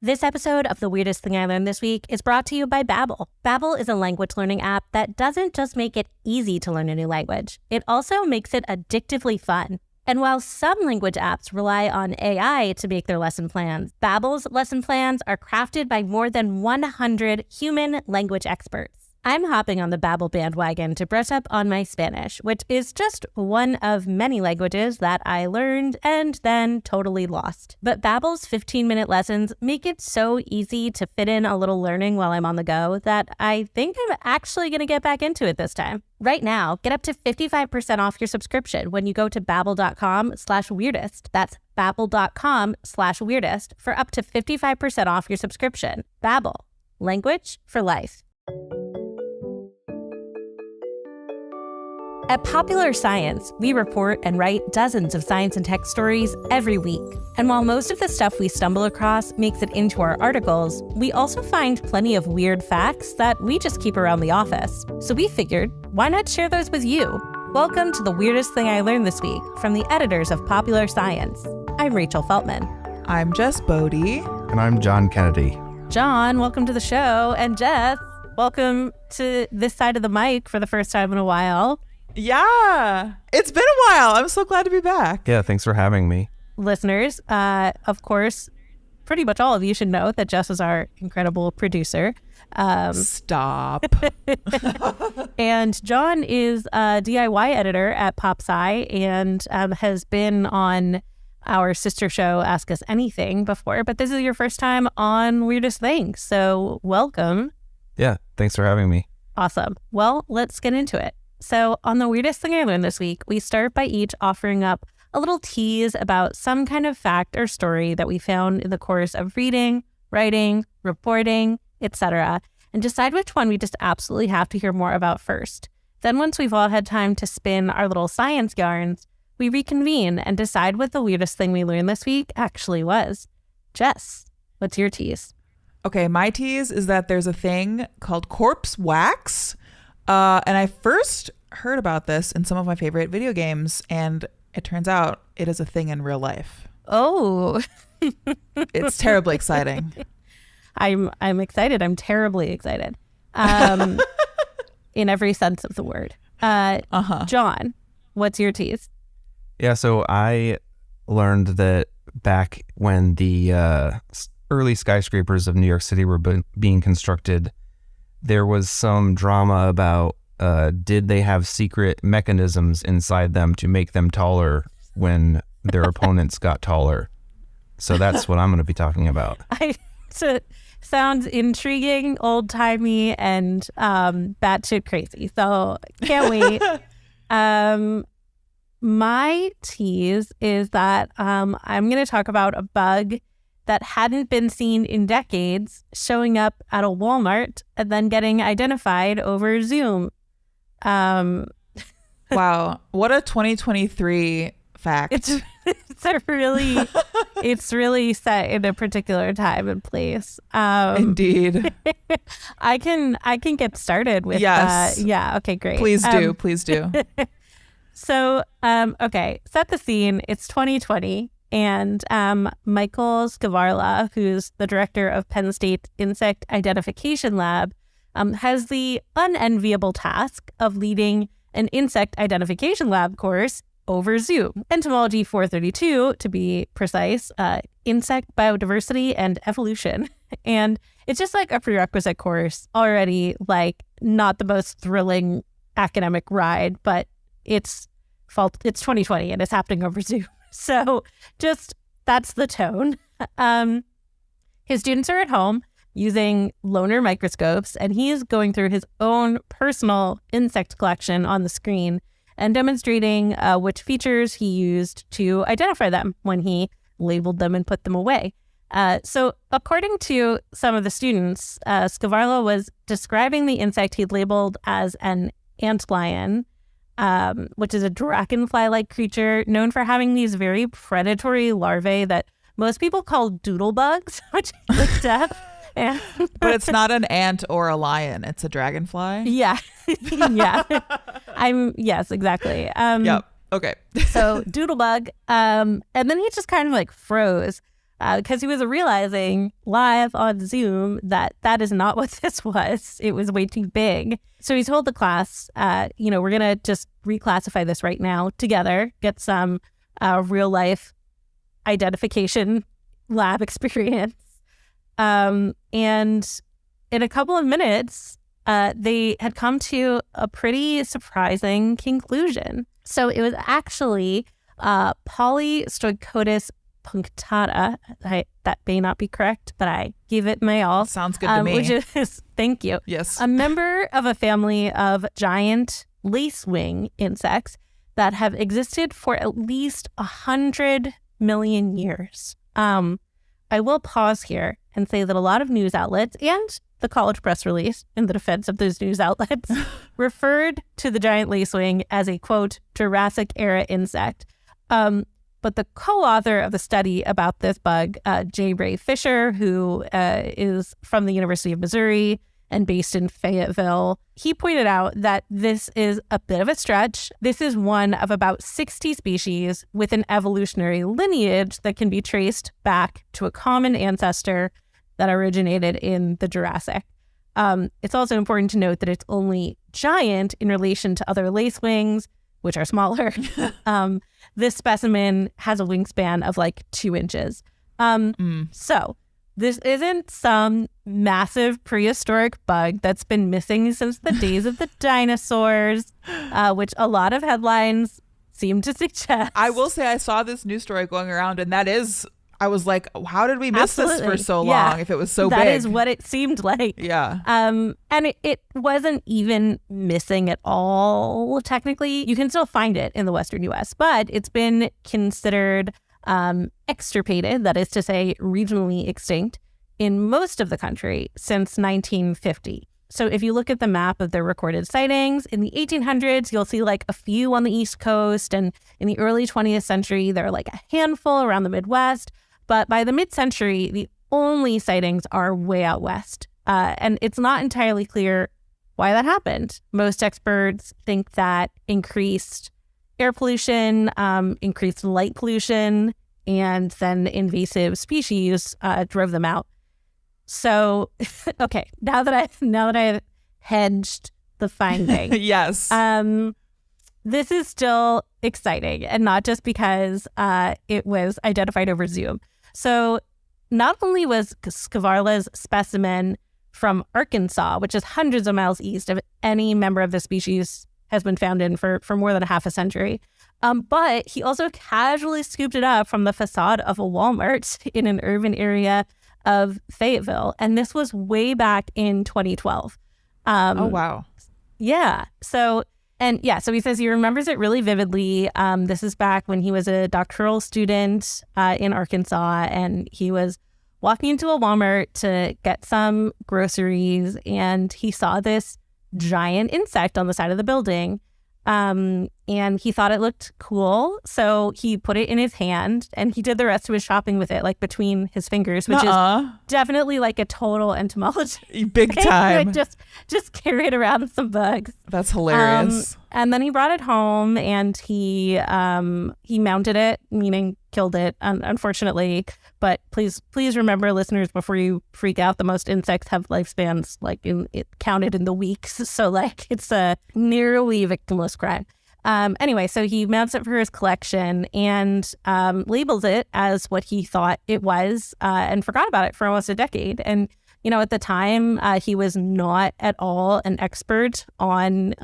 This episode of The Weirdest Thing I Learned This Week is brought to you by Babbel. Babbel is a language learning app that doesn't just make it easy to learn a new language, it also makes it addictively fun. And while some language apps rely on AI to make their lesson plans, Babbel's lesson plans are crafted by more than 100 human language experts. I'm hopping on the Babbel bandwagon to brush up on my Spanish, which is just one of many languages that I learned and then totally lost. But Babbel's 15-minute lessons make it so easy to fit in a little learning while I'm on the go that I think I'm actually going to get back into it this time. Right now, get up to 55% off your subscription when you go to babbel.com/weirdest. That's babbel.com/weirdest for up to 55% off your subscription. Babbel, language for life. At Popular Science, we report and write dozens of science and tech stories every week. And while most of the stuff we stumble across makes it into our articles, we also find plenty of weird facts that we just keep around the office. So we figured, why not share those with you? Welcome to The Weirdest Thing I Learned This Week from the editors of Popular Science. I'm Rachel Feltman. I'm Jess Bodie. And I'm John Kennedy. John, welcome to the show. And Jess, welcome to this side of the mic for the first time in a while. Yeah, it's been a while. I'm so glad to be back. Yeah, thanks for having me. Listeners, of course, pretty much all of you should know that Jess is our incredible producer. Stop. And John is a DIY editor at PopSci and has been on our sister show, Ask Us Anything, before. But this is your first time on Weirdest Things, so welcome. Yeah, thanks for having me. Awesome. Well, let's get into it. So on The Weirdest Thing I Learned This Week, we start by each offering up a little tease about some kind of fact or story that we found in the course of reading, writing, reporting, etc., and decide which one we just absolutely have to hear more about first. Then once we've all had time to spin our little science yarns, we reconvene and decide what the weirdest thing we learned this week actually was. Jess, what's your tease? Okay, my tease is that there's a thing called corpse wax. And I first heard about this in some of my favorite video games, and it turns out it is a thing in real life. Oh. It's terribly exciting. I'm excited. I'm terribly excited. In every sense of the word. John, what's your tease? Yeah, so I learned that back when the early skyscrapers of New York City were being constructed, there was some drama about did they have secret mechanisms inside them to make them taller when their opponents got taller. So that's what I'm going to be talking about. So sounds intriguing, old-timey, and batshit crazy. So can't wait. My tease is that I'm going to talk about a bug that hadn't been seen in decades showing up at a Walmart and then getting identified over Zoom. Wow, what a 2023 fact. It's really set in a particular time and place. Indeed. I can get started with yes. Okay, great. Please do. So, okay, set the scene. It's 2020. And Michael Scavarla, who's the director of Penn State's Insect Identification Lab, has the unenviable task of leading an insect identification lab course over Zoom. Entomology 432, to be precise, insect biodiversity and evolution. And it's just like a prerequisite course already, like not the most thrilling academic ride, but it's 2020 and it's happening over Zoom. So just that's the tone. His students are at home using loaner microscopes, and he is going through his own personal insect collection on the screen and demonstrating which features he used to identify them when he labeled them and put them away. So according to some of the students, Scavarla was describing the insect he'd labeled as an antlion, which is a dragonfly-like creature known for having these very predatory larvae that most people call doodlebugs, which I looked up. But it's not an ant or a lion. It's a dragonfly. Yeah. Yeah. Yes, exactly. Yep. Okay. So doodlebug. And then he just kind of like froze. because he was realizing live on Zoom that that is not what this was. It was way too big. So he told the class, we're going to just reclassify this right now together, get some real life identification lab experience. And in a couple of minutes, they had come to a pretty surprising conclusion. So it was actually Polystoicotis punctata. That may not be correct, but I gave it my all. Sounds good to me. Which is, thank you. Yes. A member of a family of giant lacewing insects that have existed for at least 100 million years. I will pause here and say that a lot of news outlets and the college press release in the defense of those news outlets referred to the giant lacewing as a, quote, Jurassic era insect. But the co-author of the study about this bug, J. Ray Fisher, who is from the University of Missouri and based in Fayetteville, he pointed out that this is a bit of a stretch. This is one of about 60 species with an evolutionary lineage that can be traced back to a common ancestor that originated in the Jurassic. It's also important to note that it's only giant in relation to other lacewings, which are smaller. This specimen has a wingspan of like 2 inches. So this isn't some massive prehistoric bug that's been missing since the days of the dinosaurs, which a lot of headlines seem to suggest. I will say I saw this news story going around, and I was like, how did we miss this for so Yeah. long if it was so big? That is what it seemed like. Yeah. And it wasn't even missing at all, technically. You can still find it in the Western U.S., but it's been considered extirpated, that is to say, regionally extinct, in most of the country since 1950. So if you look at the map of the recorded sightings, in the 1800s, you'll see like a few on the East Coast, and in the early 20th century, there are like a handful around the Midwest. But by the mid-century, the only sightings are way out west. And it's not entirely clear why that happened. Most experts think that increased air pollution, increased light pollution, and then invasive species drove them out. So, okay, now that I've hedged the finding, Yes. this is still exciting, and not just because it was identified over Zoom. So not only was Skvarla's specimen from Arkansas, which is hundreds of miles east of any member of the species has been found in for more than a half a century, but he also casually scooped it up from the facade of a Walmart in an urban area of Fayetteville. And this was way back in 2012. Oh, wow. Yeah. So he says he remembers it really vividly. This is back when he was a doctoral student in Arkansas, and he was walking into a Walmart to get some groceries, and he saw this giant insect on the side of the building. And he thought it looked cool, so he put it in his hand, and he did the rest of his shopping with it, like between his fingers, which is definitely like a total entomology. Big time. just carried around some bugs. That's hilarious. And then he brought it home, and he mounted it, meaning killed it, unfortunately. But please remember, listeners, before you freak out, the most insects have lifespans it counted in the weeks. So like it's a nearly victimless crime. Anyway, so he mounts it for his collection and labels it as what he thought it was, and forgot about it for almost a decade. And at the time, he was not at all an expert on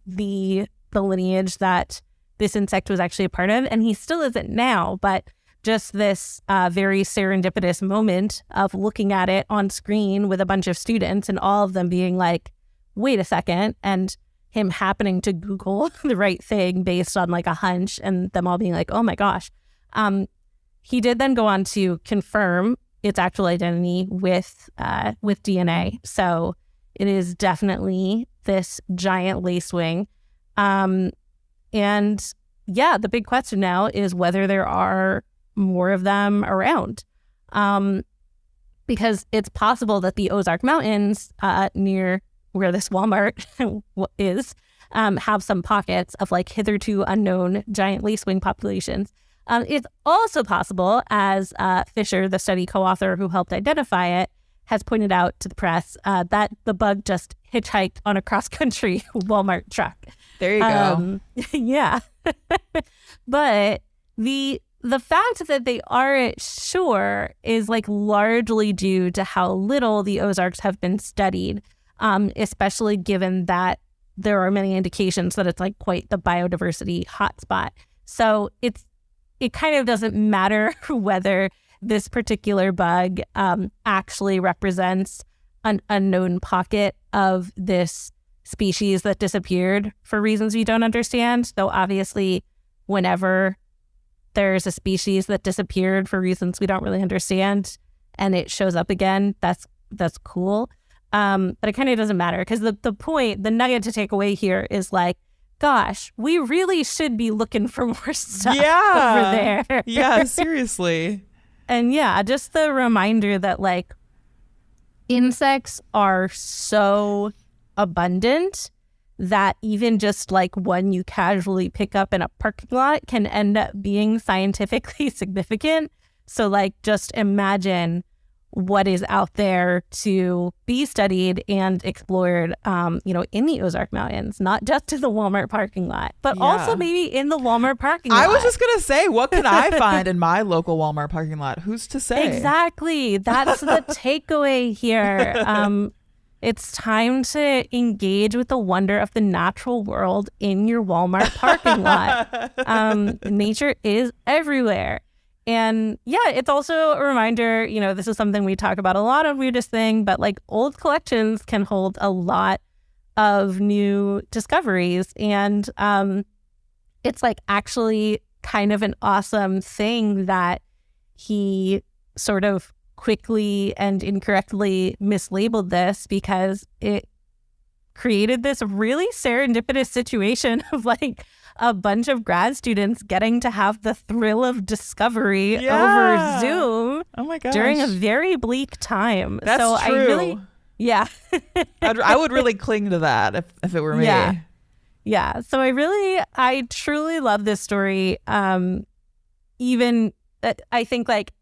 the lineage that this insect was actually a part of, and he still isn't now. But just this very serendipitous moment of looking at it on screen with a bunch of students, and all of them being like, "Wait a second," and him happening to Google the right thing based on like a hunch, and them all being like, "Oh my gosh." He did then go on to confirm its actual identity with DNA. So it is definitely this giant lacewing. And yeah, the big question now is whether there are more of them around. Because it's possible that the Ozark Mountains near where this Walmart is have some pockets of like hitherto unknown giant lacewing populations. It's also possible, as Fisher, the study co-author who helped identify it, has pointed out to the press, that the bug just hitchhiked on a cross-country Walmart truck. There you go. Yeah. But the fact that they aren't sure is like largely due to how little the Ozarks have been studied, especially given that there are many indications that it's like quite the biodiversity hotspot. So it kind of doesn't matter whether this particular bug actually represents an unknown pocket of this species that disappeared for reasons we don't understand. Though obviously, whenever there's a species that disappeared for reasons we don't really understand and it shows up again, that's cool. But it kind of doesn't matter because the point, the nugget to take away here is like, gosh, we really should be looking for more stuff over there. Yeah, seriously. And yeah, just the reminder that like insects are so abundant that even just like one you casually pick up in a parking lot can end up being scientifically significant. So like just imagine what is out there to be studied and explored, in the Ozark Mountains, not just in the Walmart parking lot, but also maybe in the Walmart parking lot. I was just going to say, what can I find in my local Walmart parking lot? Who's to say? Exactly. That's the takeaway here. It's time to engage with the wonder of the natural world in your Walmart parking lot. Nature is everywhere. And yeah, it's also a reminder, this is something we talk about a lot on Weirdest Thing, but like old collections can hold a lot of new discoveries. And it's like actually kind of an awesome thing that he sort of quickly and incorrectly mislabeled this, because it created this really serendipitous situation of like a bunch of grad students getting to have the thrill of discovery over Zoom during a very bleak time. That's so true. I really, I would really cling to that if it were me. Yeah. So I truly love this story. Even I think like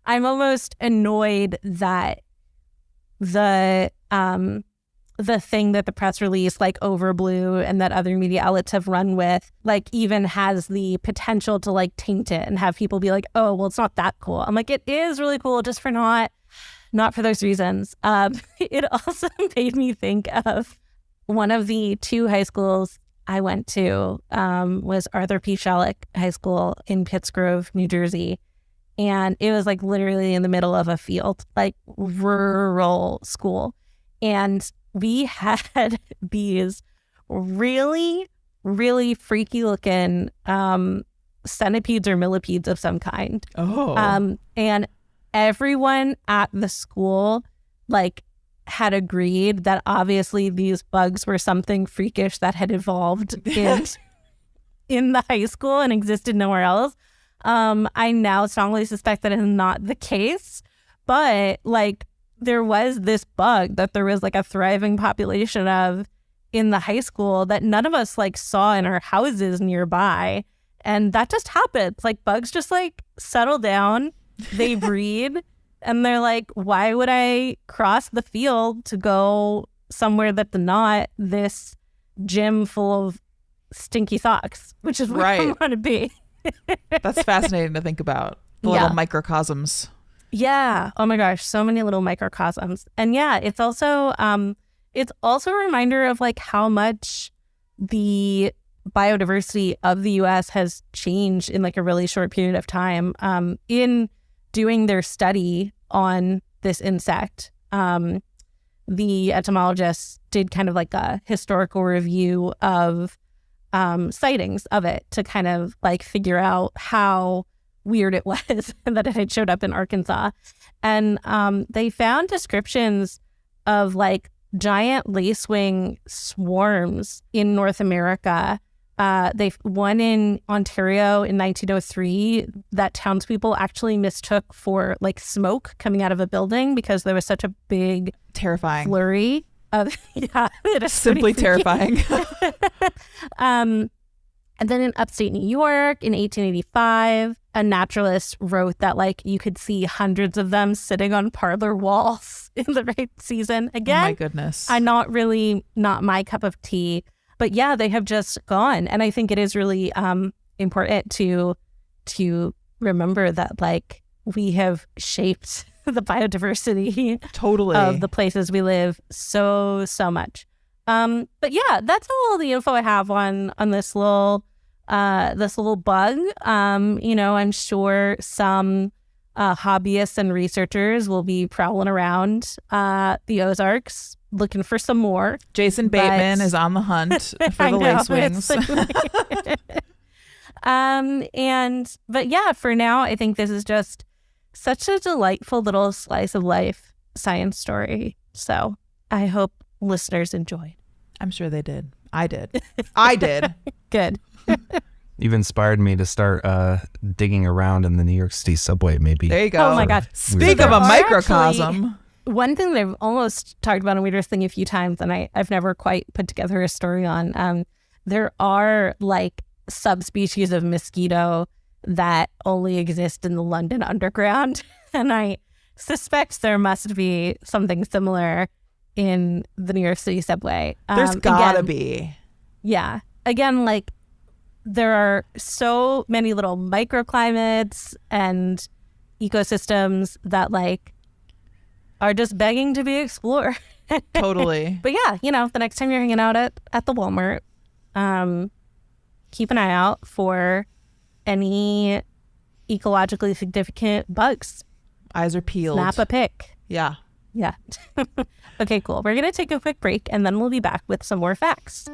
I'm almost annoyed that the thing that the press release like overblew and that other media outlets have run with like even has the potential to like taint it and have people be like, oh, well, it's not that cool. I'm like, it is really cool, just for not for those reasons. It also made me think of one of the two high schools I went to was Arthur P. Shalleck High School in Pittsgrove, New Jersey. And it was like literally in the middle of a field, like rural school. And we had these really, really freaky looking centipedes or millipedes of some kind. And everyone at the school like had agreed that obviously these bugs were something freakish that had evolved in the high school and existed nowhere else. I now strongly suspect that is not the case, but like there was this bug that there was like a thriving population of in the high school that none of us like saw in our houses nearby. And that just happens. Like bugs just like settle down, they breed, and they're like, why would I cross the field to go somewhere that's not this gym full of stinky socks, which is where I want to be. That's fascinating to think about. The little microcosms. Yeah. Oh my gosh. So many little microcosms. And yeah, it's also a reminder of like how much the biodiversity of the US has changed in like a really short period of time. In doing their study on this insect, the entomologists did kind of like a historical review of sightings of it to kind of like figure out how weird it was that it had showed up in Arkansas. And they found descriptions of like giant lacewing swarms in North America. One in Ontario in 1903 that townspeople actually mistook for like smoke coming out of a building because there was such a big terrifying flurry of it is simply terrifying. And then in upstate New York in 1885, a naturalist wrote that like you could see hundreds of them sitting on parlor walls in the right season. Again, oh my goodness. Not my cup of tea. But yeah, they have just gone. And I think it is really important to remember that like we have shaped the biodiversity totally of the places we live so much. But yeah, that's all the info I have on this little bug. I'm sure some hobbyists and researchers will be prowling around the Ozarks looking for some more. Jason Bateman is on the hunt for the lace wings. But yeah, for now, I think this is just such a delightful little slice of life science story. So I hope listeners enjoyed. I'm sure they did. I did. I did. Good. You've inspired me to start digging around in the New York City subway, maybe. There you go. Oh my God. Speak of a microcosm. One thing that I've almost talked about on Weirdest Thing a few times, and I've never quite put together a story on, there are like subspecies of mosquito that only exist in the London Underground. And I suspect there must be something similar in the New York City subway. There's gotta be. Yeah. Again, like there are so many little microclimates and ecosystems that like are just begging to be explored. Totally. But yeah, the next time you're hanging out at the Walmart, keep an eye out for any ecologically significant bugs. Eyes are peeled. Snap a pic. Yeah. Yeah. Okay, cool. We're going to take a quick break and then we'll be back with some more facts.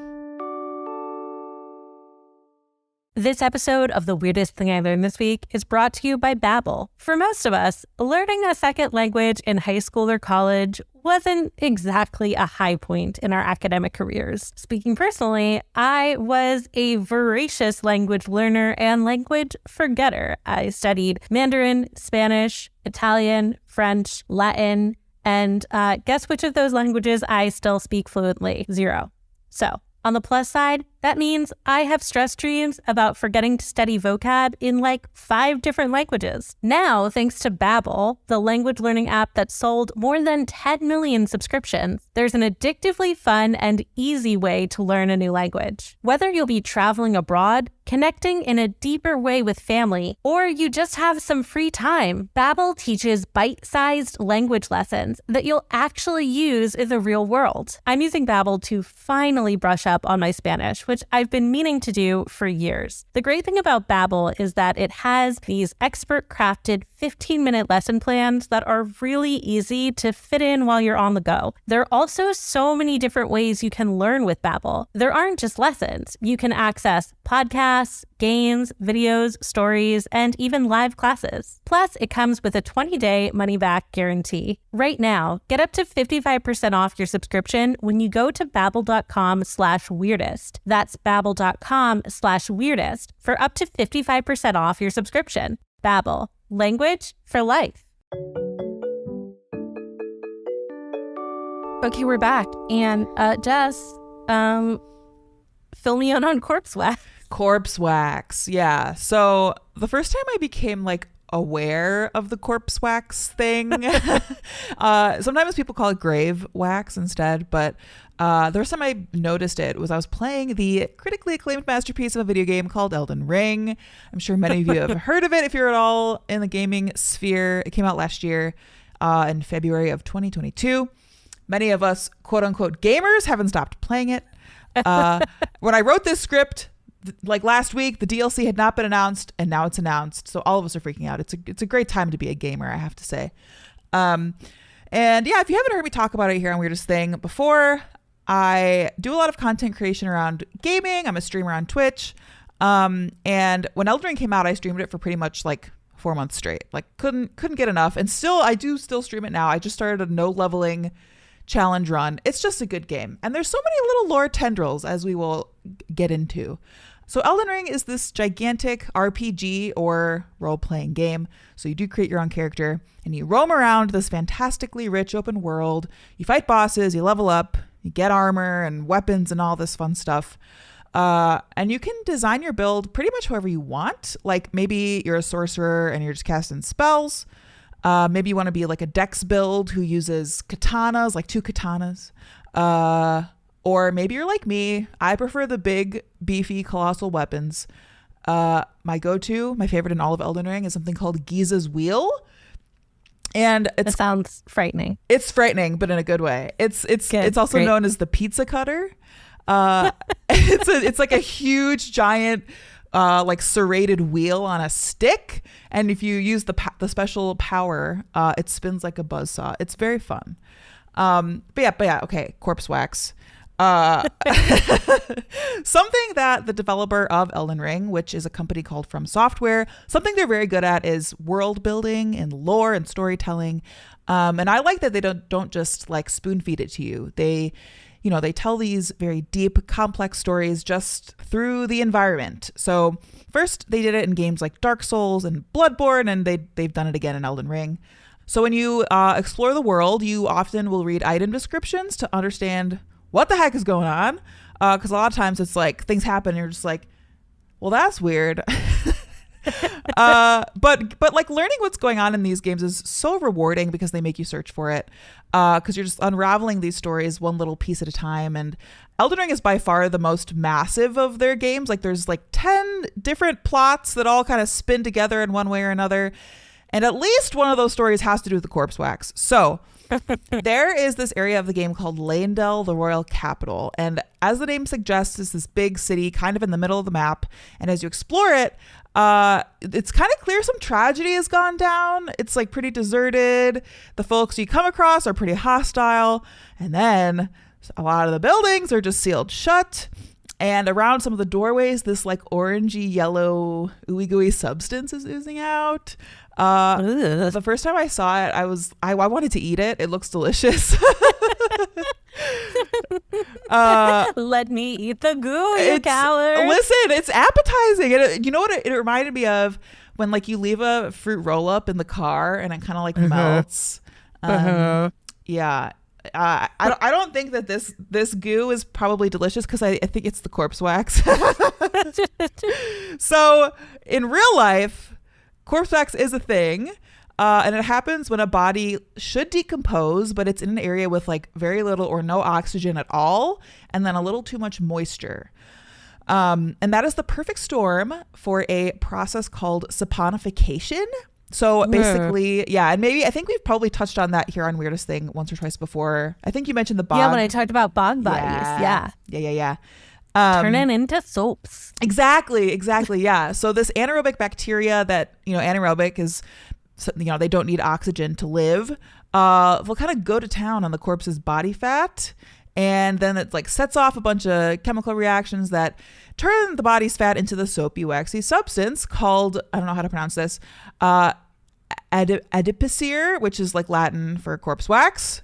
This episode of The Weirdest Thing I Learned This Week is brought to you by Babbel. For most of us, learning a second language in high school or college wasn't exactly a high point in our academic careers. Speaking personally, I was a voracious language learner and language forgetter. I studied Mandarin, Spanish, Italian, French, Latin, and guess which of those languages I still speak fluently? 0. So, on the plus side, that means I have stress dreams about forgetting to study vocab in like 5 different languages. Now, thanks to Babbel, the language learning app that sold more than 10 million subscriptions, there's an addictively fun and easy way to learn a new language. Whether you'll be traveling abroad, connecting in a deeper way with family, or you just have some free time, Babbel teaches bite-sized language lessons that you'll actually use in the real world. I'm using Babbel to finally brush up on my Spanish, which I've been meaning to do for years. The great thing about Babbel is that it has these expert-crafted 15-minute lesson plans that are really easy to fit in while you're on the go. There are also so many different ways you can learn with Babbel. There aren't just lessons. You can access podcasts, games, videos, stories, and even live classes. Plus, it comes with a 20-day money-back guarantee. Right now, get up to 55% off your subscription when you go to babbel.com/weirdest. That's babbel.com/weirdest for up to 55% off your subscription. Babbel, language for life. Okay, we're back. And Jess, fill me in on corpse wax. Corpse wax. Yeah. So the first time I became like aware of the corpse wax thing, sometimes people call it grave wax instead, but the first time I noticed it was I was playing the critically acclaimed masterpiece of a video game called Elden Ring. I'm sure many of you have heard of it if you're at all in the gaming sphere. It came out last year in February of 2022. Many of us, quote unquote, gamers haven't stopped playing it. When I wrote this script, like last week, the DLC had not been announced, and now it's announced. So all of us are freaking out. It's a great time to be a gamer, I have to say. And yeah, if you haven't heard me talk about it here on Weirdest Thing before, I do a lot of content creation around gaming. I'm a streamer on Twitch. And when Elden Ring came out, I streamed it for pretty much like 4 months straight. Like couldn't get enough. And I do still stream it now. I just started a no leveling challenge run. It's just a good game. And there's so many little lore tendrils, as we will get into. So Elden Ring is this gigantic RPG or role-playing game. So you do create your own character and you roam around this fantastically rich open world. You fight bosses, you level up, you get armor and weapons and all this fun stuff. And you can design your build pretty much however you want. Like maybe you're a sorcerer and you're just casting spells. Maybe you want to be like a dex build who uses katanas, like 2 katanas. Or maybe you're like me. I prefer the big, beefy, colossal weapons. My favorite in all of Elden Ring is something called Giza's Wheel. And it sounds frightening. It's frightening, but in a good way. It's also known as the pizza cutter. It's like a huge, giant, like serrated wheel on a stick, and if you use the special power, it spins like a buzzsaw. It's very fun. But yeah. Okay, corpse wax. Something that the developer of Elden Ring, which is a company called From Software, something they're very good at is world building and lore and storytelling. And I like that they don't just like spoon feed it to you. They tell these very deep, complex stories just through the environment. So first they did it in games like Dark Souls and Bloodborne, and they've done it again in Elden Ring. So when you explore the world, you often will read item descriptions to understand what the heck is going on. Because a lot of times it's like things happen and you're just like, well, that's weird. But like learning what's going on in these games is so rewarding because they make you search for it. Because you're just unraveling these stories one little piece at a time. And Elden Ring is by far the most massive of their games. Like there's like 10 different plots that all kind of spin together in one way or another. And at least one of those stories has to do with the corpse wax. So there is this area of the game called Leyndell, the royal capital. And as the name suggests, it's this big city kind of in the middle of the map. And as you explore it, it's kind of clear some tragedy has gone down. It's like pretty deserted. The folks you come across are pretty hostile. And then a lot of the buildings are just sealed shut. And around some of the doorways, this like orangey yellow ooey gooey substance is oozing out. The first time I saw it, I wanted to eat it. It looks delicious. Let me eat the goo, you coward. Listen, it's appetizing. You know what it reminded me of? When like you leave a fruit roll up in the car and it kind of like melts. Yeah. I don't think that this goo is probably delicious because I think it's the corpse wax. So in real life, corpse wax is a thing, and it happens when a body should decompose, but it's in an area with like very little or no oxygen at all, and then a little too much moisture. And that is the perfect storm for a process called saponification. So basically, yeah, and maybe I think we've probably touched on that here on Weirdest Thing once or twice before. I think you mentioned the bog. Yeah, when I talked about bog bodies. Yeah. Turn it into soaps. Exactly. Yeah. So this anaerobic bacteria that, anaerobic is, they don't need oxygen to live, will kind of go to town on the corpse's body fat. And then it like sets off a bunch of chemical reactions that turn the body's fat into the soapy, waxy substance called, I don't know how to pronounce this, adipocere, which is like Latin for corpse wax.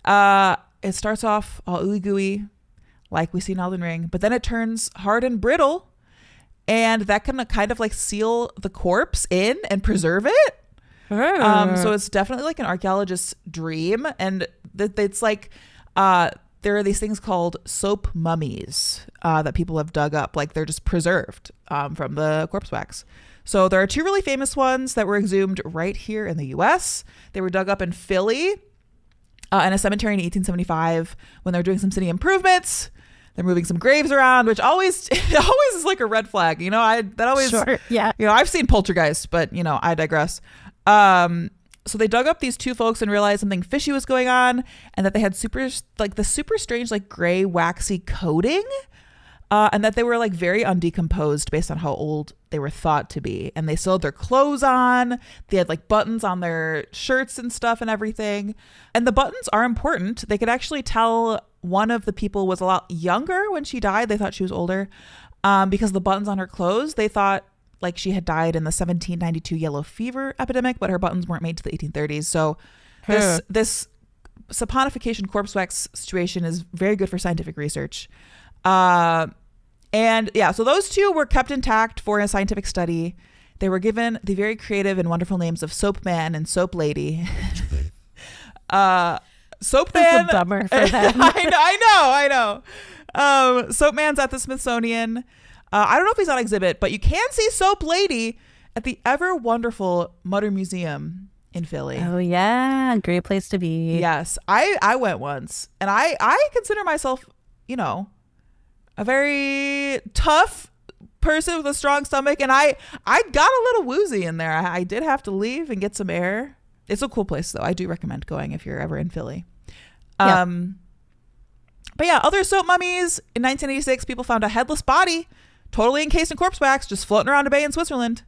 It starts off all ooey gooey, like we see in Elden Ring, but then it turns hard and brittle, and that can kind of like seal the corpse in and preserve it. So it's definitely like an archaeologist's dream, and it's like there are these things called soap mummies that people have dug up, like they're just preserved from the corpse wax. So there are 2 really famous ones that were exhumed right here in the US. They were dug up in Philly in a cemetery in 1875 when they were doing some city improvements. They're moving some graves around, which always is like a red flag. Sure, yeah. I've seen poltergeists, but I digress. So they dug up these 2 folks and realized something fishy was going on, and that they had super strange like gray waxy coating, and that they were like very undecomposed based on how old they were thought to be. And they still had their clothes on. They had like buttons on their shirts and stuff and everything. And the buttons are important. They could actually tell one of the people was a lot younger when she died. They thought she was older because the buttons on her clothes, they thought like she had died in the 1792 yellow fever epidemic, but her buttons weren't made to the 1830s. So this saponification corpse wax situation is very good for scientific research. And yeah, so those 2 were kept intact for a scientific study. They were given the very creative and wonderful names of Soap Man and Soap Lady. Soap Man. That's a bummer for them. I know. Soap Man's at the Smithsonian. I don't know if he's on exhibit, but you can see Soap Lady at the ever wonderful Mutter Museum in Philly. Oh yeah, great place to be. Yes, I went once, and I consider myself, a very tough person with a strong stomach, and I got a little woozy in there. I did have to leave and get some air. It's a cool place though. I do recommend going if you're ever in Philly. Yeah. But yeah, other soap mummies. In 1986, people found a headless body, totally encased in corpse wax, just floating around a bay in Switzerland.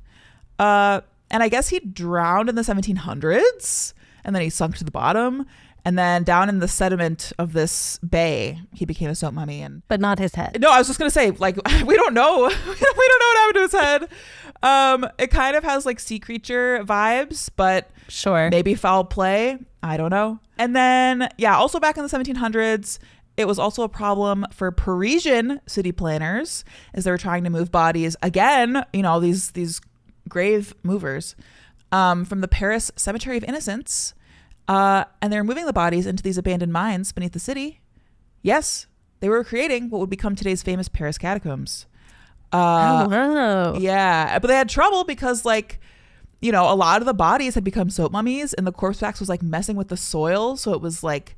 And I guess he drowned in the 1700s, and then he sunk to the bottom. And then down in the sediment of this bay, he became a soap mummy. But not his head. No, I was just gonna say, like, we don't know. We don't know what happened to his head. It kind of has like sea creature vibes, but Sure. maybe foul play. I don't know. And then, yeah, also back in the 1700s, it was also a problem for Parisian city planners as they were trying to move bodies again. These grave movers from the Paris Cemetery of Innocents. And they're moving the bodies into these abandoned mines beneath the city. Yes, they were creating what would become today's famous Paris catacombs. Wow. Yeah, but they had trouble because, like, a lot of the bodies had become soap mummies, and the corpse wax was like messing with the soil, so it was like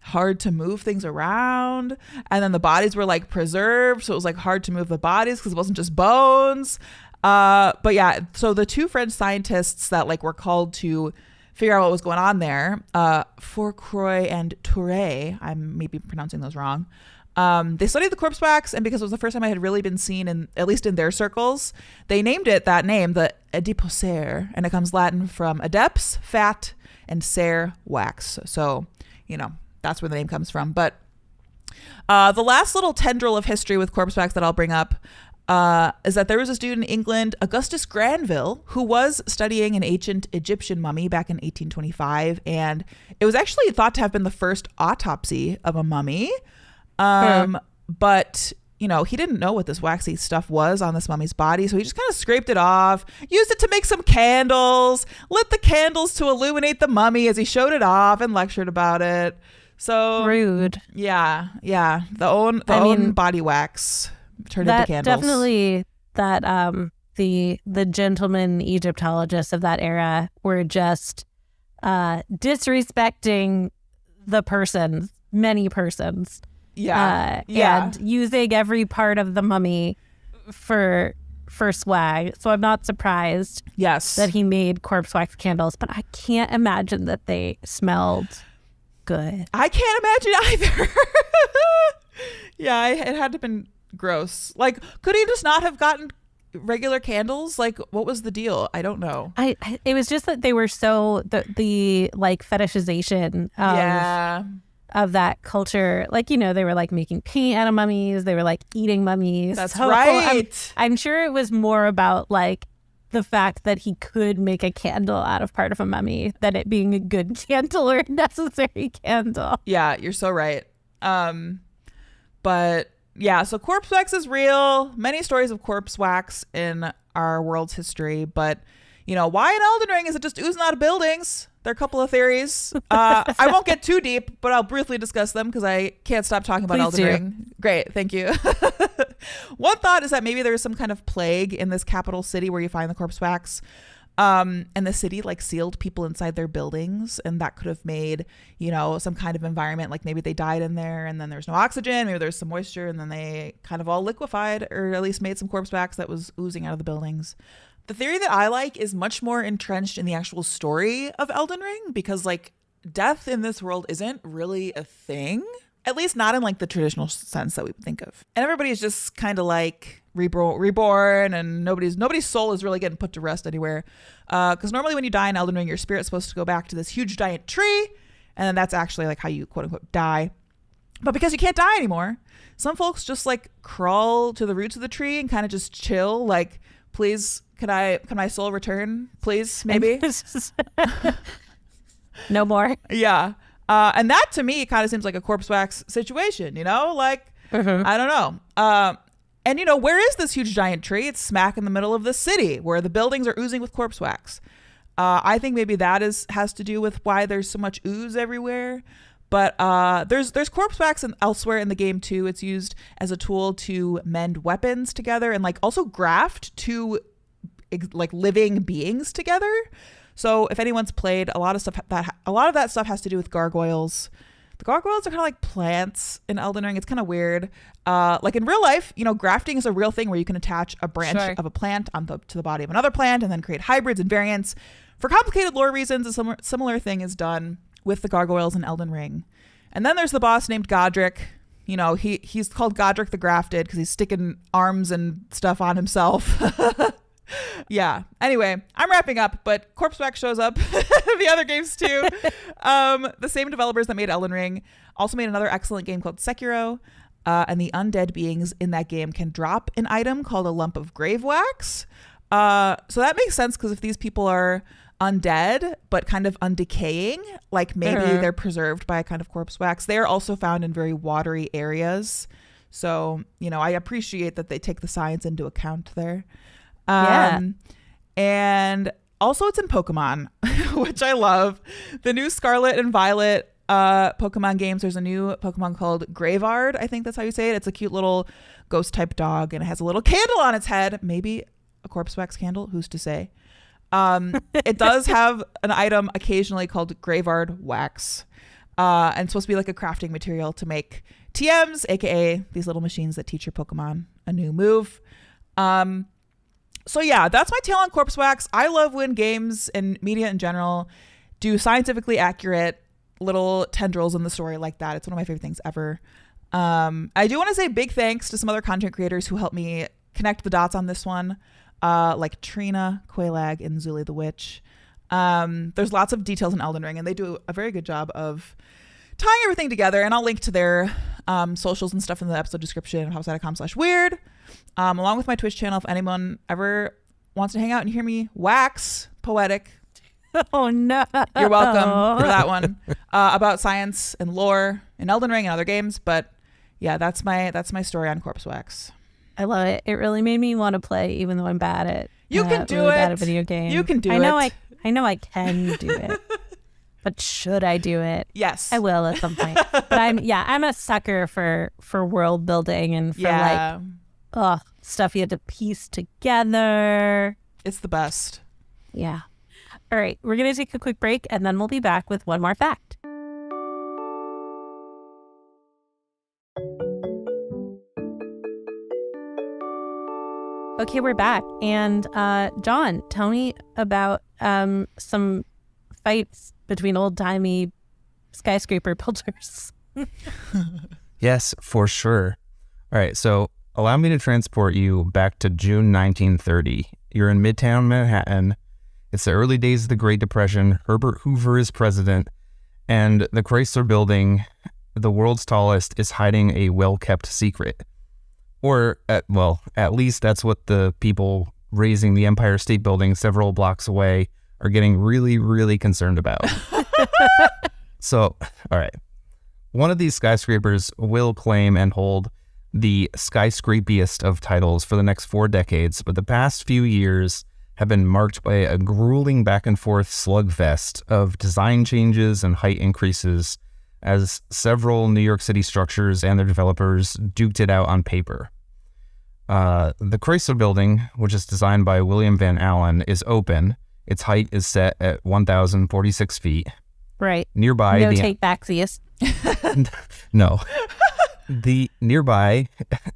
hard to move things around. And then the bodies were like preserved, so it was like hard to move the bodies because it wasn't just bones. But yeah, so the two French scientists that like were called to figure out what was going on there, Fourcroy and Touré, I'm maybe pronouncing those wrong. They studied the corpse wax, and because it was the first time I had really been seen in, at least in their circles, they named it that name, the adipocere, and it comes Latin from adeps, fat, and cere, wax. So, that's where the name comes from. But the last little tendril of history with corpse wax that I'll bring up is that there was this dude in England, Augustus Granville, who was studying an ancient Egyptian mummy back in 1825. And it was actually thought to have been the first autopsy of a mummy. But, he didn't know what this waxy stuff was on this mummy's body. So he just kind of scraped it off, used it to make some candles, lit the candles to illuminate the mummy as he showed it off and lectured about it. So Rude. Yeah. The own body wax turned into candles. Definitely that the gentlemen Egyptologists of that era were just disrespecting the persons, many persons. And using every part of the mummy for swag. So I'm not surprised that he made corpse wax candles, but I can't imagine that they smelled good. I can't imagine either. It had to have been gross. Like, could he just not have gotten regular candles? Like, what was the deal? I don't know. It was just that they were so the like fetishization of that culture. Like, they were like making paint out of mummies. They were like eating mummies. That's right. I'm sure it was more about like the fact that he could make a candle out of part of a mummy than it being a good candle or necessary candle. Yeah, you're so right. But yeah, so corpse wax is real. Many stories of corpse wax in our world's history. But, why in Elden Ring is it just oozing out of buildings? There are a couple of theories. I won't get too deep, but I'll briefly discuss them because I can't stop talking about Elden Ring. Great, thank you. One thought is that maybe there's some kind of plague in this capital city where you find the corpse wax. And the city like sealed people inside their buildings, and that could have made, some kind of environment, like maybe they died in there and then there's no oxygen, maybe there's some moisture, and then they kind of all liquefied or at least made some corpse wax that was oozing out of the buildings. The theory that I like is much more entrenched in the actual story of Elden Ring, because like death in this world isn't really a thing, at least not in like the traditional sense that we think of. And everybody is just kind of like reborn, and nobody's soul is really getting put to rest anywhere. Because normally when you die in Elden Ring, your spirit's supposed to go back to this huge giant tree, and then that's actually like how you quote unquote die. But because you can't die anymore, some folks just like crawl to the roots of the tree and kind of just chill. Like, please, can my soul return? Please, maybe. No more. Yeah. And that to me kind of seems like a corpse wax situation, like, I don't know. And where is this huge giant tree? It's smack in the middle of the city where the buildings are oozing with corpse wax. I think maybe that has to do with why there's so much ooze everywhere. But there's corpse wax elsewhere in the game too. It's used as a tool to mend weapons together and like also graft two like living beings together. So if anyone's played a lot of that stuff has to do with gargoyles. The gargoyles are kind of like plants in Elden Ring. It's kind of weird. Like in real life, grafting is a real thing where you can attach a branch of a plant to the body of another plant and then create hybrids and variants. For complicated lore reasons, a similar thing is done with the gargoyles in Elden Ring. And then there's the boss named Godric. He's called Godric the Grafted because he's sticking arms and stuff on himself. Yeah. Anyway, I'm wrapping up, but corpse wax shows up in the other games too. The same developers that made Elden Ring also made another excellent game called Sekiro. And the undead beings in that game can drop an item called a lump of grave wax. So that makes sense because if these people are undead but kind of undecaying, like maybe they're preserved by a kind of corpse wax, they are also found in very watery areas. So, I appreciate that they take the science into account there. And also it's in Pokemon, which I love. The new Scarlet and Violet Pokemon games, there's a new Pokemon called Graveyard. I think that's how you say it. It's a cute little ghost type dog and it has a little candle on its head. Maybe a corpse wax candle, who's to say? It does have an item occasionally called Graveyard Wax. And it's supposed to be like a crafting material to make TMs, aka these little machines that teach your Pokemon a new move. So yeah, that's my take on corpse wax. I love when games and media in general do scientifically accurate little tendrils in the story like that. It's one of my favorite things ever. I do want to say big thanks to some other content creators who helped me connect the dots on this one, like Trina, Quelaag, and Zullie the Witch. There's lots of details in Elden Ring, and they do a very good job of tying everything together. And I'll link to their socials and stuff in the episode description, hopside.com/weird. Along with my Twitch channel, if anyone ever wants to hang out and hear me wax poetic. Oh no. You're welcome for that one. About science and lore in Elden Ring and other games. But yeah, that's my story on corpse wax. I love it. It really made me want to play, even though I'm bad at bad at video games. You can do it. I know I can do it. But should I do it? Yes. I will at some point. But I'm a sucker for world building and for stuff you had to piece together. It's the best. Yeah. All right, we're going to take a quick break and then we'll be back with one more fact. Okay, we're back. And John, tell me about some fights between old-timey skyscraper builders. Yes, for sure. All right, so allow me to transport you back to June 1930. You're in Midtown Manhattan. It's the early days of the Great Depression. Herbert Hoover is president, and the Chrysler Building, the world's tallest, is hiding a well-kept secret. Or, at least that's what the people raising the Empire State Building several blocks away are getting really, really concerned about. So, all right. One of these skyscrapers will claim and hold the skyscrapiest of titles for the next 4 decades, but the past few years have been marked by a grueling back and forth slugfest of design changes and height increases as several New York City structures and their developers duked it out on paper. The Chrysler Building, which is designed by William Van Allen, is open. Its height is set at 1,046 feet. Right. Nearby, no take backsies. No. Nearby,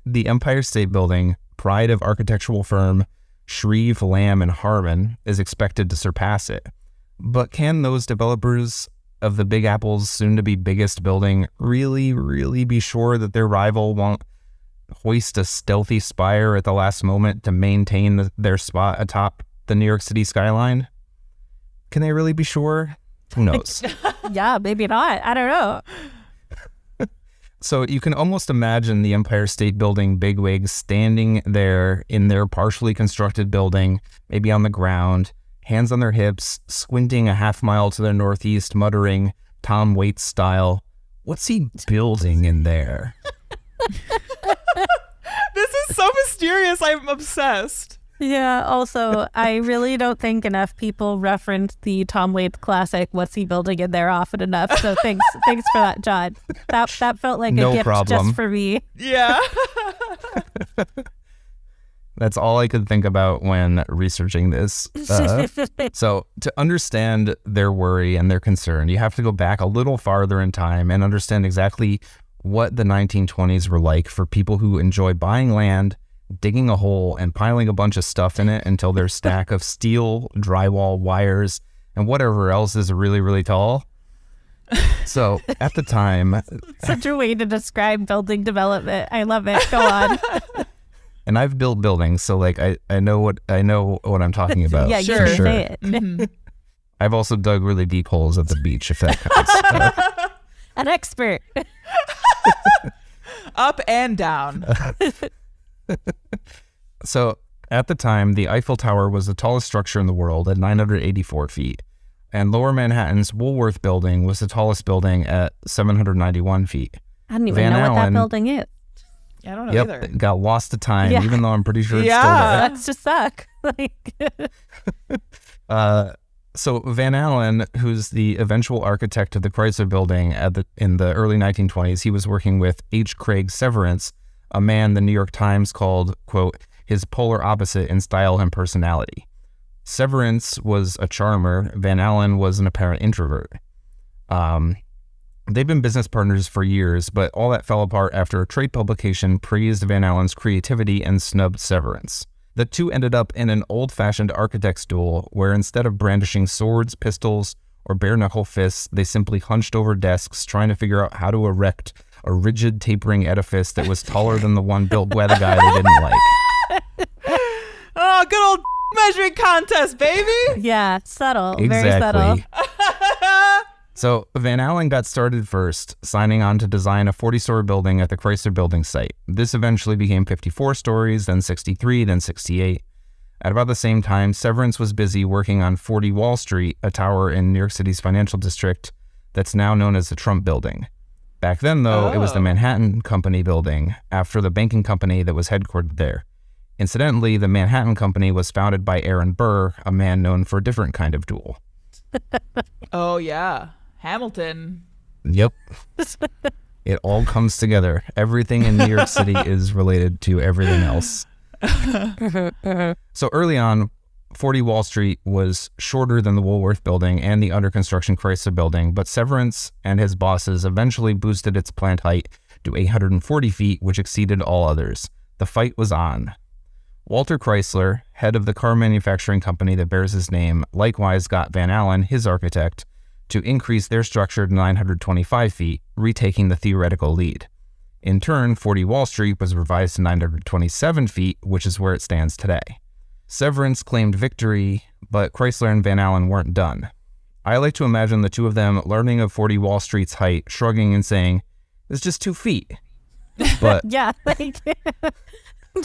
the Empire State Building, pride of architectural firm Shreve, Lamb, and Harmon, is expected to surpass it. But can those developers of the Big Apple's soon-to-be biggest building really, really be sure that their rival won't hoist a stealthy spire at the last moment to maintain their spot atop the New York City skyline? Can they really be sure? Who knows? Yeah, maybe not. I don't know. So you can almost imagine the Empire State Building bigwigs standing there in their partially constructed building, maybe on the ground, hands on their hips, squinting a half mile to their northeast, muttering, Tom Waits style, "What's he building in there?" This is so mysterious. I'm obsessed. Yeah, also, I really don't think enough people reference the Tom Waits classic, What's He Building in There often enough. So thanks for that, John. That felt like No a gift problem. just for me. Yeah. That's all I could think about when researching this. So to understand their worry and their concern, you have to go back a little farther in time and understand exactly what the 1920s were like for people who enjoy buying land, digging a hole, and piling a bunch of stuff in it until their stack of steel, drywall, wires, and whatever else is really, really tall. So at the time... Such a way to describe building development. I love it. Go on. And I've built buildings, so like I know what I'm talking about. Yeah, Sure. you can say it. Mhm. I've also dug really deep holes at the beach, if that counts. An expert. Up and down. So at the time, the Eiffel Tower was the tallest structure in the world at 984 feet. And Lower Manhattan's Woolworth Building was the tallest building at 791 feet. I don't even Van know what that Allen- building is. I don't know Yep, either. it got lost to time, Yeah. even though I'm pretty sure it's Yeah. Sucks to suck. Like, still there. So Van Allen, who's the eventual architect of the Chrysler Building in the early 1920s, he was working with H. Craig Severance, a man the New York Times called, quote, his polar opposite in style and personality. Severance was a charmer. Van Allen was an apparent introvert. They've been business partners for years, but all that fell apart after a trade publication praised Van Allen's creativity and snubbed Severance. The two ended up in an old-fashioned architect's duel where instead of brandishing swords, pistols, or bare-knuckle fists, they simply hunched over desks trying to figure out how to erect a rigid, tapering edifice that was taller than the one built by the guy they didn't like. Oh, good old measuring contest, baby. yeah, subtle. Very subtle. So Van Allen got started first, signing on to design a 40-story building at the Chrysler Building site. This eventually became 54 stories, then 63, then 68. At about the same time, Severance was busy working on 40 Wall Street, a tower in New York City's financial district that's now known as the Trump Building. Back then, though, it was the Manhattan Company building, after the banking company that was headquartered there. Incidentally, the Manhattan Company was founded by Aaron Burr, a man known for a different kind of duel. Oh, yeah. Hamilton. Yep. It all comes together. Everything in New York City is related to everything else. So early on, 40 Wall Street was shorter than the Woolworth Building and the under construction Chrysler Building, but Severance and his bosses eventually boosted its plant height to 840 feet, which exceeded all others. The fight was on. Walter Chrysler, head of the car manufacturing company that bears his name, likewise got Van Allen, his architect, to increase their structure to 925 feet, retaking the theoretical lead. In turn, 40 Wall Street was revised to 927 feet, which is where it stands today. Severance claimed victory, but Chrysler and Van Allen weren't done. I like to imagine the two of them learning of 40 Wall Street's height, shrugging and saying, "It's just 2 feet." But Yeah, like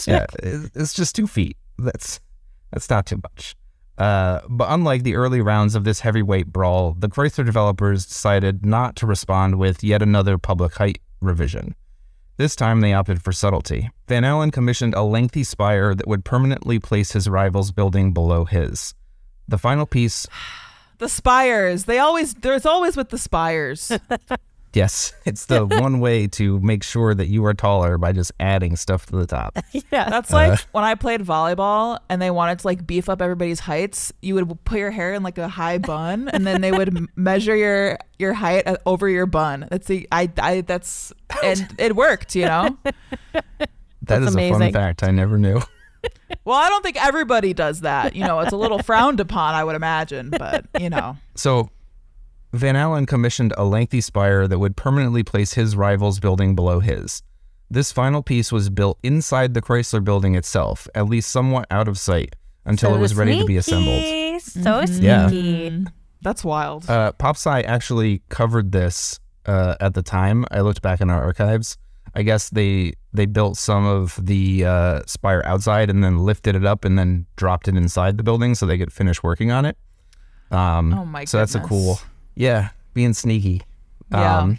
yeah, it's just 2 feet. That's not too much. But unlike the early rounds of this heavyweight brawl, the Chrysler developers decided not to respond with yet another public height revision. This time they opted for subtlety. Van Allen commissioned a lengthy spire that would permanently place his rival's building below his. The final piece... The spires. There's always with the spires. Yes, it's the one way to make sure that you are taller by just adding stuff to the top. yeah. That's like when I played volleyball and they wanted to like beef up everybody's heights. You would put your hair in like a high bun, and then they would measure your height over your bun. And it worked, you know. That is a fun amazing. fact I never knew. Well, I don't think everybody does that. You know, it's a little frowned upon, I would imagine, but you know. So Van Allen commissioned a lengthy spire that would permanently place his rival's building below his. This final piece was built inside the Chrysler Building itself, at least somewhat out of sight, until it was ready to be assembled. So Yeah. sneaky. That's wild. PopSci actually covered this at the time. I looked back in our archives. I guess they built some of the spire outside and then lifted it up and then dropped it inside the building so they could finish working on it. Oh my So that's a goodness. cool, yeah, being sneaky. Yeah.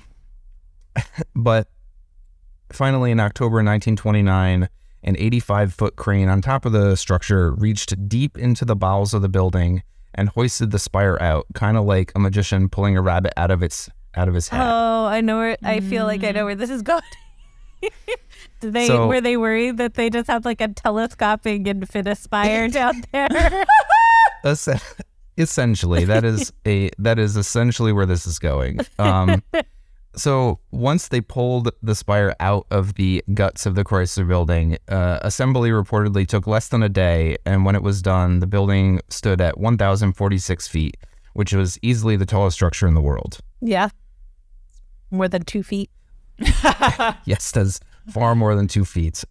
But finally in October 1929, An 85-foot crane on top of the structure reached deep into the bowels of the building and hoisted the spire out, kind of like a magician pulling a rabbit out of his hat. Oh, I know where. I feel like I know where this is going. Were they worried that they just had like a telescopic infinite spire down there? Essentially, that is essentially where this is going. So once they pulled the spire out of the guts of the Chrysler building, assembly reportedly took less than a day, and when it was done, the building stood at 1,046 feet, which was easily the tallest structure in the world. Yeah. More than 2 feet. Yes, that's far more than 2 feet.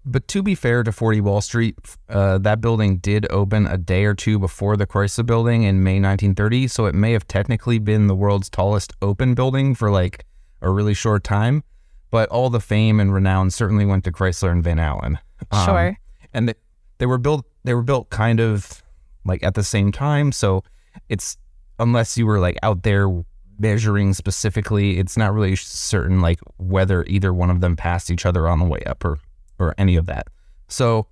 But to be fair to 40 Wall Street, that building did open a day or two before the Chrysler building in May 1930, so it may have technically been the world's tallest open building for like a really short time, but all the fame and renown certainly went to Chrysler and Van Allen. Sure. And they were built kind of like at the same time, so it's, unless you were like out there measuring specifically, it's not really certain like whether either one of them passed each other on the way up or any of that. So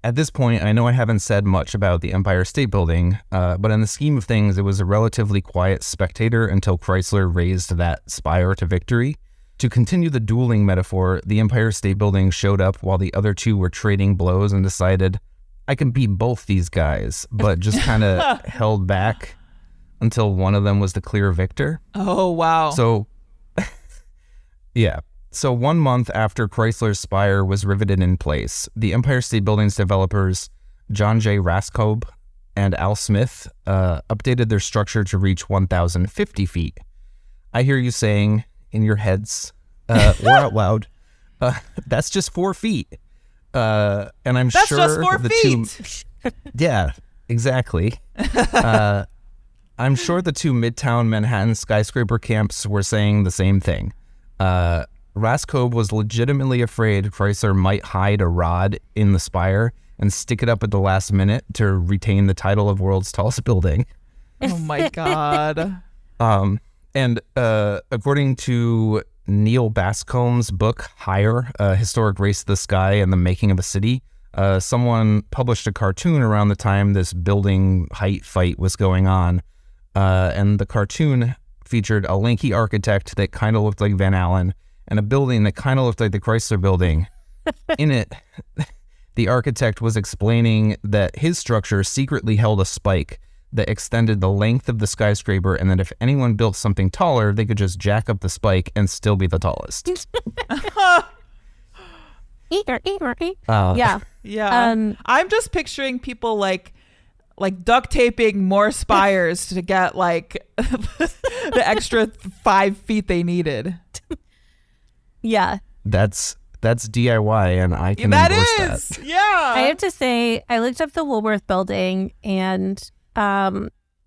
at this point, I know I haven't said much about the Empire State Building, but in the scheme of things, it was a relatively quiet spectator until Chrysler raised that spire to victory. To continue the dueling metaphor, the Empire State Building showed up while the other two were trading blows and decided, I can beat both these guys, but just kind of held back until one of them was the clear victor. Oh, wow. So, yeah. So 1 month after Chrysler's spire was riveted in place, the Empire State Building's developers, John J. Raskob and Al Smith, updated their structure to reach 1,050 feet. I hear you saying in your heads, or out loud, that's just 4 feet. And I'm That's sure just 4 feet. Yeah, exactly. I'm sure the two Midtown Manhattan skyscraper camps were saying the same thing. Raskob was legitimately afraid Chrysler might hide a rod in the spire and stick it up at the last minute to retain the title of world's tallest building. Oh my God. And according to Neil Bascombe's book, Higher, A Historic Race to the Sky and the Making of a City, someone published a cartoon around the time this building height fight was going on. And the cartoon featured a lanky architect that kind of looked like Van Allen and a building that kind of looked like the Chrysler building. In it, the architect was explaining that his structure secretly held a spike that extended the length of the skyscraper, and that if anyone built something taller, they could just jack up the spike and still be the tallest. Yeah. Yeah. I'm just picturing people like duct taping more spires to get like the extra 5 feet they needed. Yeah. That's DIY, and I can endorse that. Yeah. I have to say, I looked up the Woolworth building, and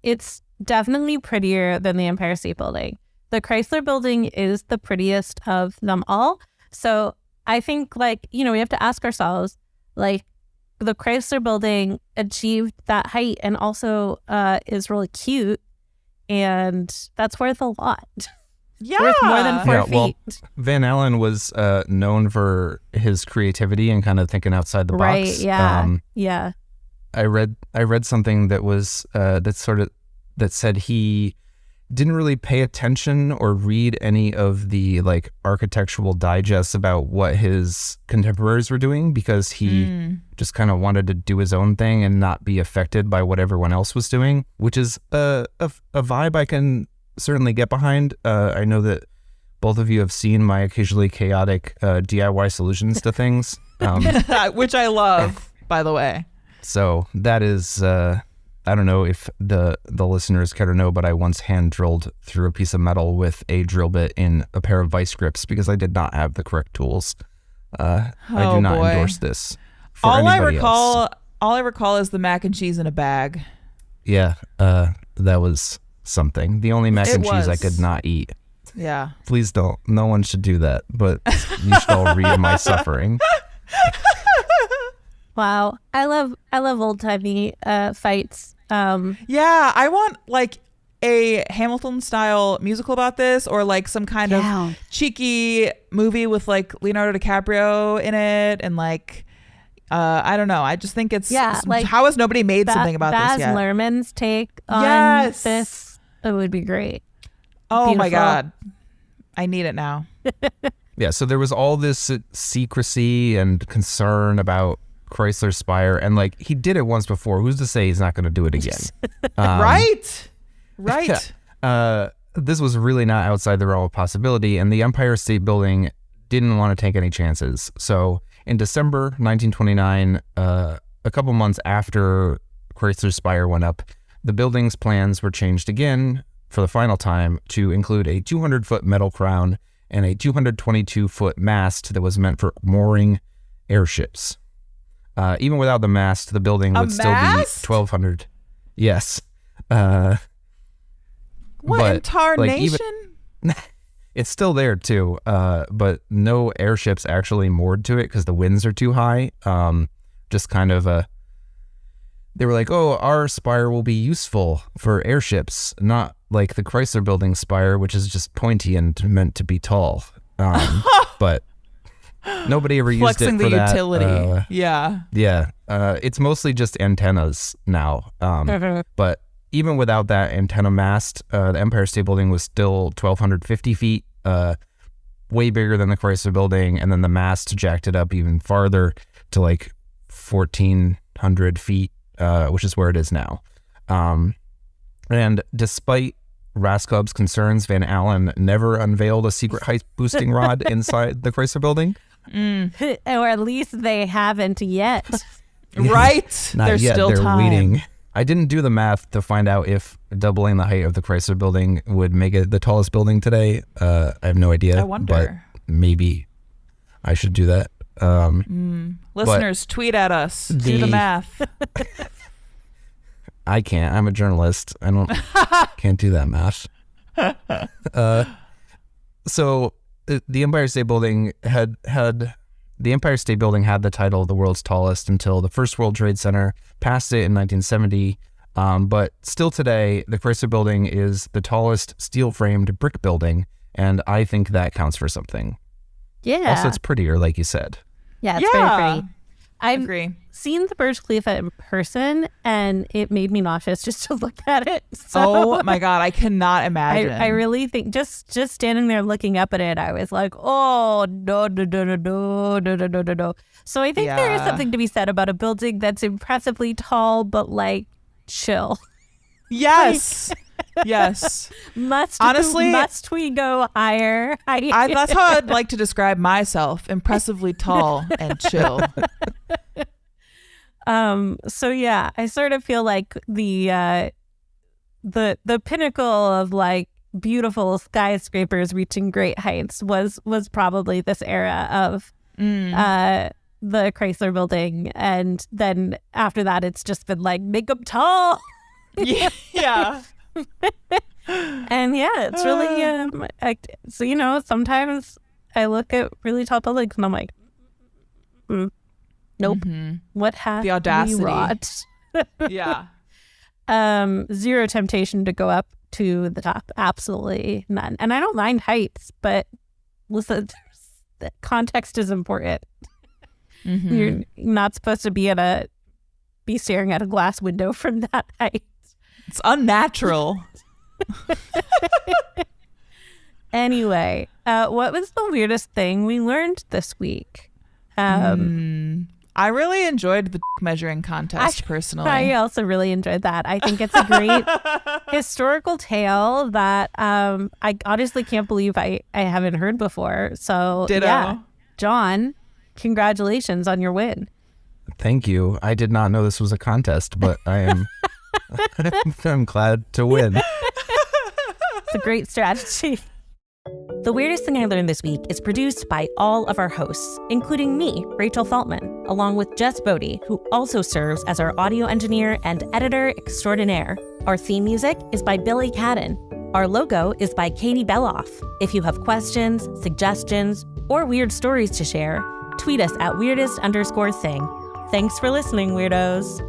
it's definitely prettier than the Empire State Building. The Chrysler building is the prettiest of them all. So I think, like, you know, we have to ask ourselves, like, the Chrysler building achieved that height and also is really cute, and that's worth a lot. Yeah. Worth more than 4 feet. Well, Van Allen was known for his creativity and kind of thinking outside the box. Right, yeah. Yeah. I read something that was that said he didn't really pay attention or read any of the like architectural digests about what his contemporaries were doing, because he just kind of wanted to do his own thing and not be affected by what everyone else was doing, which is a vibe I can certainly get behind. I know that both of you have seen my occasionally chaotic DIY solutions to things, which I love, by the way. So that is, I don't know if the listeners care to know, but I once hand drilled through a piece of metal with a drill bit in a pair of vice grips because I did not have the correct tools. I do not endorse this for anybody else. All I recall is the mac and cheese in a bag. Yeah, that was something. The only mac and cheese I could not eat. Yeah. Please don't. No one should do that, but you should all read my suffering. Wow. I love old timey fights. Yeah, I want like a Hamilton style musical about this, or like some kind of cheeky movie with like Leonardo DiCaprio in it, and like I don't know. I just think it's like how has nobody made something about this yet? Baz Luhrmann's take on this. It would be great. Oh Beautiful. my God. I need it now. Yeah, so there was all this secrecy and concern about Chrysler Spire, and like he did it once before. Who's to say he's not going to do it again? Right. This was really not outside the realm of possibility, and the Empire State Building didn't want to take any chances. So in December 1929, a couple months after Chrysler Spire went up, the building's plans were changed again for the final time to include a 200-foot metal crown and a 222-foot mast that was meant for mooring airships. Even without the mast, the building would still be 1,200. Yes. What in tarnation? It's still there too, but no airships actually moored to it because the winds are too high. Just kind of they were like, oh, our spire will be useful for airships, not like the Chrysler Building spire, which is just pointy and meant to be tall. But nobody ever used Flexing it for the that. utility. Yeah. It's mostly just antennas now. But even without that antenna mast, the Empire State Building was still 1,250 feet, way bigger than the Chrysler Building, and then the mast jacked it up even farther to like 1,400 feet, which is where it is now. And despite Raskob's concerns, Van Allen never unveiled a secret height boosting rod inside the Chrysler Building. Or at least they haven't yet. Right? Not yet. Still They're time. waiting. I didn't do the math to find out if doubling the height of the Chrysler Building would make it the tallest building today. I have no idea. I wonder. But maybe I should do that. Listeners, tweet at us. Do the math. I can't. I'm a journalist. Can't do that math. So the Empire State Building had the title of the world's tallest until the First World Trade Center passed it in 1970. But still today, the Chrysler Building is the tallest steel-framed brick building, and I think that counts for something. Yeah. Also, it's prettier, like you said. Yeah, it's very pretty. I've agree. seen the Burj Khalifa in person, and it made me nauseous just to look at it. So Oh my God, I cannot imagine. I really think just standing there looking up at it, I was like, oh, no. So I think there is something to be said about a building that's impressively tall, but like chill. Yes. Yes. Honestly, must we go higher? That's how I'd like to describe myself. Impressively tall and chill. So yeah, I sort of feel like the pinnacle of like beautiful skyscrapers reaching great heights was probably this era of the Chrysler Building, and then after that it's just been like make them tall. Yeah. And yeah, it's really so sometimes I look at really tall buildings and I'm like, nope. Mm-hmm. What have the audacity we wrought? Yeah. Zero temptation to go up to the top. Absolutely none. And I don't mind heights, but listen, the context is important. Mm-hmm. You're not supposed to be staring at a glass window from that height. It's unnatural. Anyway, what was the weirdest thing we learned this week? I really enjoyed the measuring contest personally. I also really enjoyed that. I think it's a great historical tale that I honestly can't believe I haven't heard before. So Ditto. Yeah, John, congratulations on your win. Thank you. I did not know this was a contest, but I am I'm glad to win. It's a great strategy. The Weirdest Thing I Learned This Week is produced by all of our hosts, including me, Rachel Feltman, along with Jess Bodie, who also serves as our audio engineer and editor extraordinaire. Our theme music is by Billy Cadden. Our logo is by Katie Beloff. If you have questions, suggestions, or weird stories to share, tweet us at weirdest_thing. Thanks for listening, weirdos.